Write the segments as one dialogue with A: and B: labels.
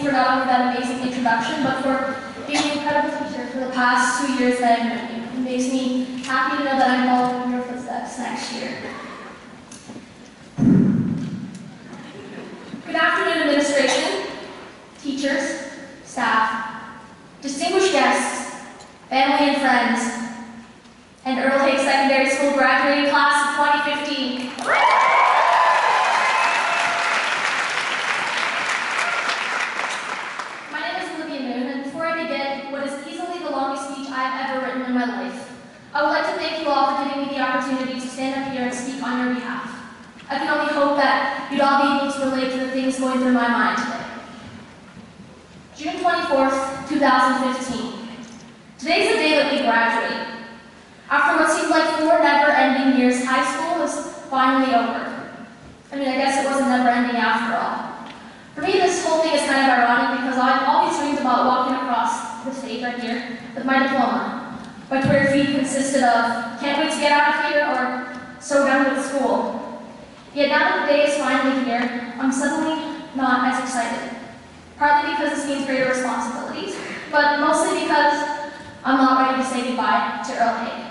A: for not only that amazing introduction, but for being an incredible teacher for the past 2 years that I've known you. It makes me happy to know that I'm following in your footsteps next year. Good afternoon, administration, teachers, staff, distinguished guests, family and friends, and Earl Hague Secondary School graduating class of 2015. In my life. I would like to thank you all for giving me the opportunity to stand up here and speak on your behalf. I can only hope that you'd all be able to relate to the things going through my mind today. June 24th, 2015. Today's the day that we graduate. After what seemed like 4 never-ending years, high school was finally over. I mean, I guess it wasn't never-ending after all. For me, this whole thing is kind of ironic because I've always dreamed about walking across the stage right here with my diploma. My Twitter feed consisted of, "Can't wait to get out of here," or "So done with school." Yet now that the day is finally here, I'm suddenly not as excited. Partly because this means greater responsibilities, but mostly because I'm not ready to say goodbye to Earl Hague.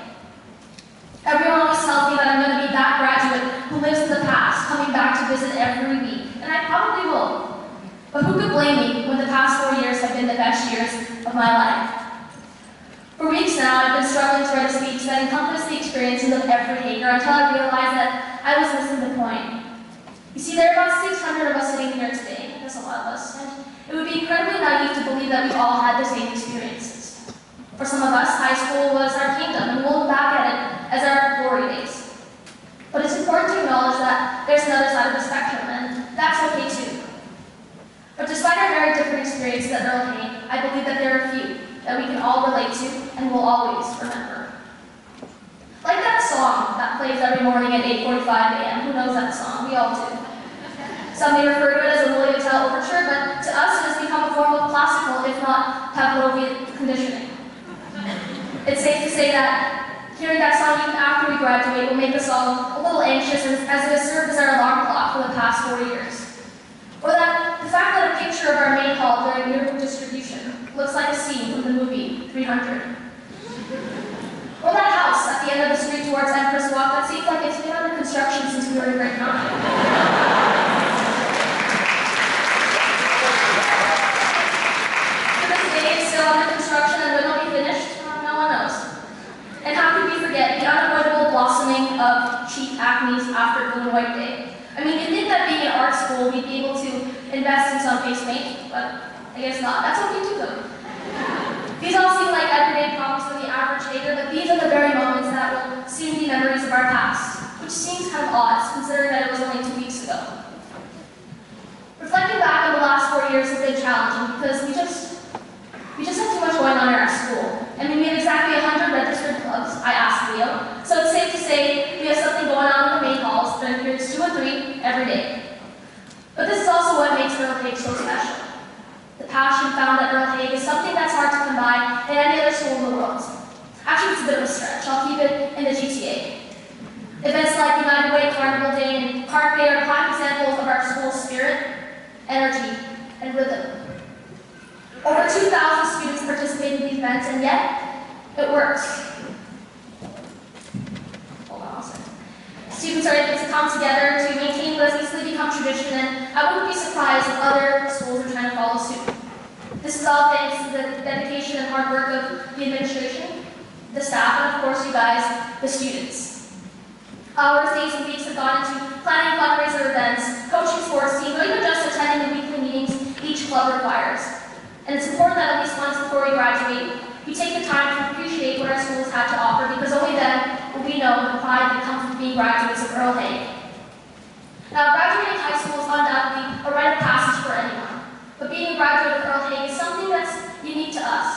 A: Everyone always tells me that I'm going to be that graduate who lives in the past, coming back to visit every week, and I probably will. But who could blame me when the past 4 years have been the best years of my life? For weeks now, I've been struggling to write a speech that encompassed the experiences of every Hager until I realized that I was missing the point. You see, there are about 600 of us sitting here today. That's a lot of us. And it would be incredibly naive to believe that we all had the same experiences. For some of us, high school was our kingdom, and we'll look back at it as our glory days. But it's important to acknowledge that there's another side of the spectrum, and that's okay too. But despite our very different experiences at Earl Hague, I believe that there are a few that we can all relate to and will always remember. Like that song that plays every morning at 8:45 a.m. Who knows that song? We all do. Some may refer to it as a William Tell overture, but to us it has become a form of classical, if not Pavlovian conditioning. It's safe to say that hearing that song even after we graduate will make us all a little anxious as it has served as our alarm clock for the past 4 years. Or that the fact that a picture of our main hall during yearbook distribution looks like a scene from the movie 300. Or that house at the end of the street towards Empress Walk that seems like it's been under construction since we were in grade 9. To this day, it's still under construction and when it'll be finished, no one knows. And how could we forget the unavoidable blossoming of cheap Acme's after Blue and White Day? I mean, you'd think that being in art school, we'd be able to invest in some face paint, but I guess not. That's okay too, though. These all seem like everyday problems for the average Hager, but these are the very moments that will soon be memories of our past, which seems kind of odd, considering that it was only 2 weeks ago. Reflecting back on the last 4 years has been challenging because we just have too much going on in our school. And we have exactly 100 registered clubs, I asked Leo, so it's safe to say we have something going on in the main halls during periods 2 and 3 every day. But this is also what makes Earl Hague so special. The passion found at Earl Hague is something that's hard to come by in any other school in the world. Actually, it's a bit of a stretch. I'll keep it in the GTA. Events like United Way, Carnival Day, and Park Day are prime examples of our school's spirit, energy, and rhythm. Over 2,000 students participate in these events, and yet, it works. Hold on a second. Students are able to come together to maintain what has easily become tradition, and I wouldn't be surprised if other schools are trying to follow suit. This is all thanks to the dedication and hard work of the administration, the staff, and of course you guys, the students. Hours, days, and weeks have gone into planning fundraiser events, coaching sports teams, or even just attending the weekly meetings each club requires. And it's important that at least once before we graduate, we take the time to appreciate what our schools have to offer, because only then will we know the pride that comes from being graduates of Earl Hague. Now, graduating high school is undoubtedly a rite of passage for anyone, but being a graduate of Earl Hague is something that's unique to us.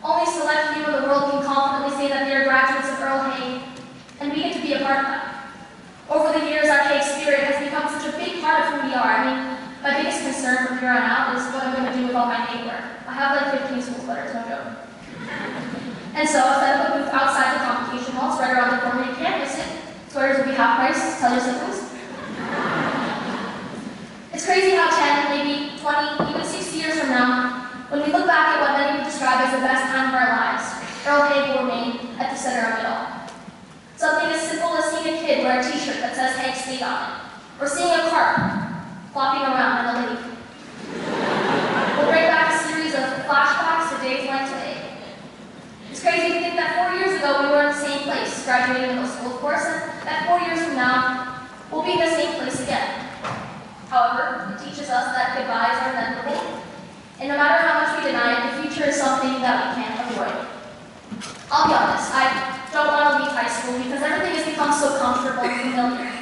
A: Only a select few in the world can confidently say that they are graduates of Earl Hague, and we get to be a part of that. Over the years, our Hague spirit has become such a big part of who we are. I mean, my biggest concern from here on out is what I'm going to do with all my Hague work. I have like 15 school sweaters, no joke. And so I set up a booth outside the convocation hall. It's right around the corner. You can't miss it. Sweaters will be half price. Tell your siblings. It's crazy how 10, maybe 20, even 60 years stayed on it. Or seeing a car flopping around in a lake. We'll bring back a series of flashbacks to days like today. It's crazy to think that 4 years ago we were in the same place, graduating middle school, of course, and that 4 years from now, we'll be in the same place again. However, it teaches us that goodbyes are inevitable, and no matter how much we deny it, the future is something that we can't avoid. I'll be honest, I don't want to leave high school because everything has become so comfortable and familiar.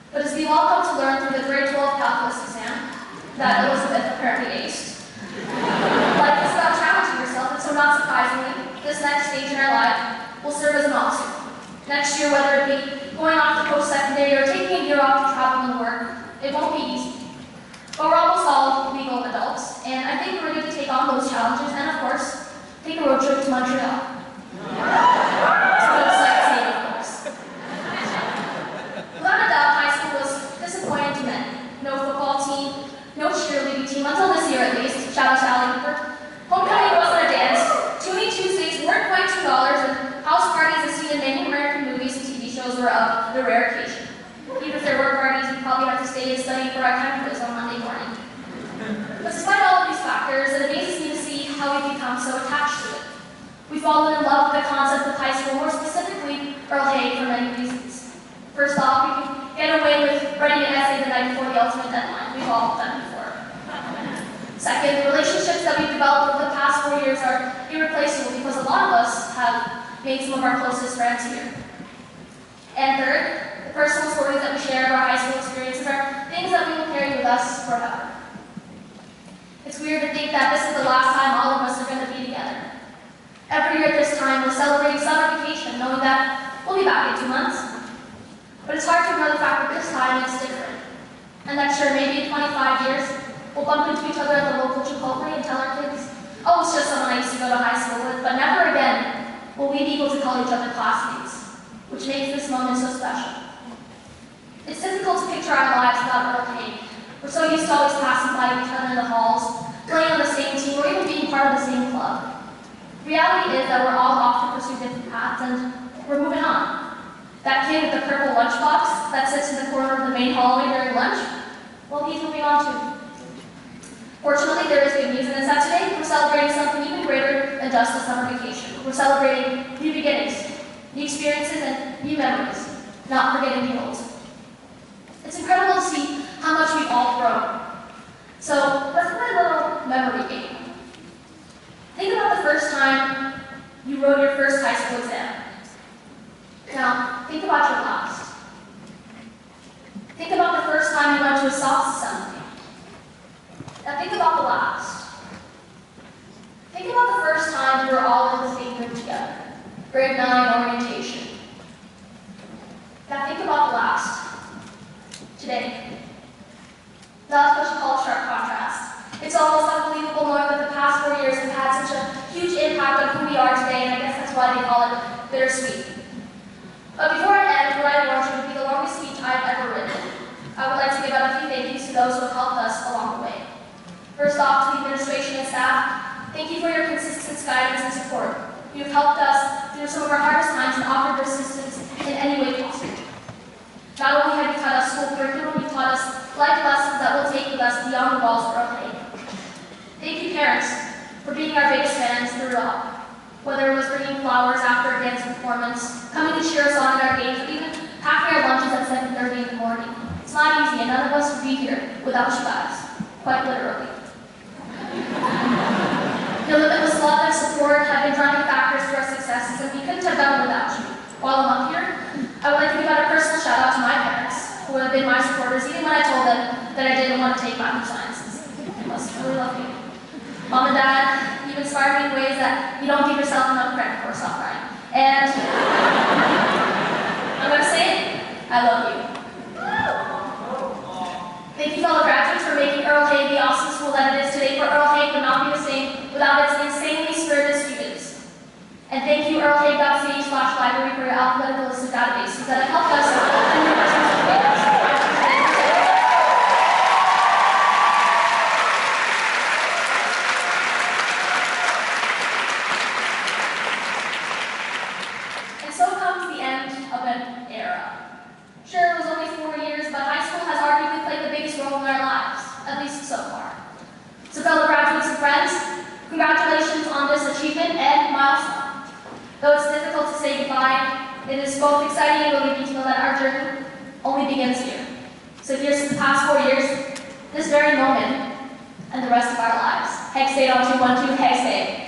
A: But as we've all come to learn through the grade 12 calculus exam that Elizabeth apparently aced, life is about challenging yourself, and so not surprisingly, this next stage in our life will serve as an milestone. Next year, whether it be going off to post-secondary or taking a year off to travel and work, it won't be easy. But we're almost all legal adults, and I think we're ready to take on those challenges and, of course, take a road trip to Montreal. So it's like saying, of course. Without a doubt, high school was disappointing to many. No football team, no cheerleading team, until this year at least. Shout out to Allie Cooper. Homecoming wasn't a dance. Tuning Tuesdays weren't quite $2, and house parties as seen in many American movies and TV shows were of the rare occasion. Even if there were parties, we probably had to stay and study for our time quiz on Monday morning. But despite all of these factors, it amazes me to see how we've become so attached to it. We've fallen in love with the concept of high school, more specifically Earl Haig, for many reasons. First off, we can get away with writing an essay the night before the ultimate deadline. We've all done it before. Second, the relationships that we've developed over the past 4 years are irreplaceable because a lot of us have made some of our closest friends here. And third, the personal stories that we share of our high school experiences are things that we will carry with us forever. It's weird to think that this is the last time all of us are going to be together. Every year at this time, we're celebrating summer vacation, knowing that we'll be back in 2 months. But it's hard to ignore the fact that this time it's different. And that sure, maybe in 25 years, we'll bump into each other at the local Chipotle and tell our kids, oh, it's just someone I used to go to high school with, but never again will we be able to call each other classmates, which makes this moment so special. It's difficult to picture our lives without Earl Haig. We're so used to always passing by each other in the halls, playing on the same team, or even being part of the same club. Reality is that we're all off to pursue different paths, and we're moving on. That kid with the purple lunchbox that sits in the corner of the main hallway during lunch, well, he's moving on too. Fortunately, there is good news, and it's that today we're celebrating something even greater than just a summer vacation. We're celebrating new beginnings, new experiences, and new memories, not forgetting the old. It's incredible to see how much we've all grown. So let's play a little memory game. Think about the first time you wrote your first high school exam. Now, think about your last. Think about the first time you went to a SOS assembly. Now think about the last. Think about the first time you were all in the same room together. Grade 9 orientation. Now think about the last. Today. That's what you call sharp contrast. It's almost unbelievable knowing that the past 4 years have had such a huge impact on who we are today, and I guess that's why they call it bittersweet. But before I end, what I warned you would be the longest speech I've ever written. I would like to give out a few thank yous to those who have helped us along the way. First off, to the administration and staff, thank you for your consistent guidance and support. You have helped us through some of our hardest times and offered assistance in any way possible. Not only have you taught us school curriculum, you've taught us life lessons that we'll take with us beyond the walls of our plane. Thank you, parents, for being our biggest fans throughout. Whether it was bringing flowers after a dance performance, coming to cheer us on at our games, or even packing our lunches at 7:30 in the morning. It's not easy, and none of us would be here without you guys, quite literally. Your limitless love and support have been driving factors to our successes, and we couldn't have done it without you. While I'm up here, I would like to give out a personal shout out to my parents, who have been my supporters even when I told them that I didn't want to take math or sciences. They must really love me. Mom and Dad, you've inspired me in ways that you don't give yourself enough credit for. Stop crying. And I'm going to say it, I love you. Thank you, fellow graduates, for making Earl Haig the awesome school that it is today, for Earl Haig would not be the same without its insanely spirited students. And thank you, earlhaig.ca/library, for your alphabetical list of databases that have helped us in the personal ways. And so comes the end of an era. Sure, it was only 4 So fellow graduates and friends, congratulations on this achievement and milestone. Though it's difficult to say goodbye, it is both exciting and relieving to know that our journey only begins here. So here's to the past 4 years, this very moment, and the rest of our lives. Hex Day on 212, Hex Day.